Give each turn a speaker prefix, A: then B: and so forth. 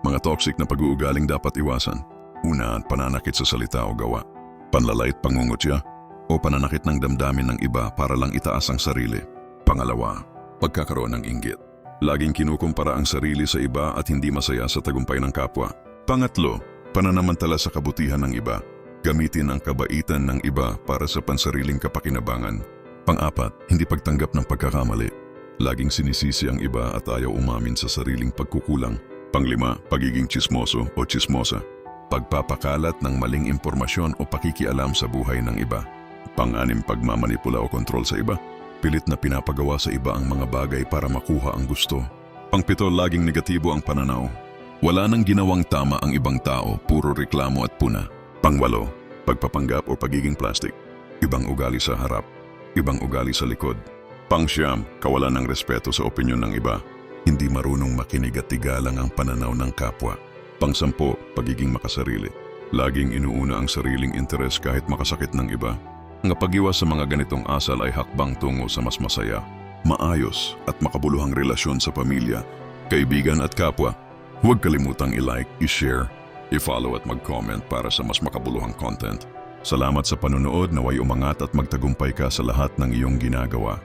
A: Mga toxic na pag-uugaling dapat iwasan. Una, pananakit sa salita o gawa. Panlalait, pangungutya, o pananakit ng damdamin ng iba para lang itaas ang sarili. Pangalawa, pagkakaroon ng inggit. Laging kinukumpara ang sarili sa iba at hindi masaya sa tagumpay ng kapwa. Pangatlo, pananamantala sa kabutihan ng iba. Gamitin ang kabaitan ng iba para sa pansariling kapakinabangan. Pang-apat, hindi pagtanggap ng pagkakamali. Laging sinisisi ang iba at ayaw umamin sa sariling pagkukulang. Panglima, pagiging tsismoso o tsismosa. Pagpapakalat ng maling impormasyon o pakikialam sa buhay ng iba. Pang-anim, pagmamanipula o kontrol sa iba. Pilit na pinapagawa sa iba ang mga bagay para makuha ang gusto. Pang-pito, laging negatibo ang pananaw. Wala nang ginawang tama ang ibang tao, puro reklamo at puna. Pang-walo, pagpapanggap o pagiging plastic. Ibang ugali sa harap, ibang ugali sa likod. Pang-siyam, kawalan ng respeto sa opinyon ng iba. Hindi marunong makinig at tigalang ang pananaw ng kapwa. Pang-sampo, pagiging makasarili. Laging inuuna ang sariling interes kahit makasakit ng iba. Ang pag-iwas sa mga ganitong asal ay hakbang tungo sa mas masaya, maayos at makabuluhang relasyon sa pamilya, kaibigan at kapwa. Huwag kalimutang i-like, i-share, i-follow at mag-comment para sa mas makabuluhang content. Salamat sa panunood, naway umangat at magtagumpay ka sa lahat ng iyong ginagawa.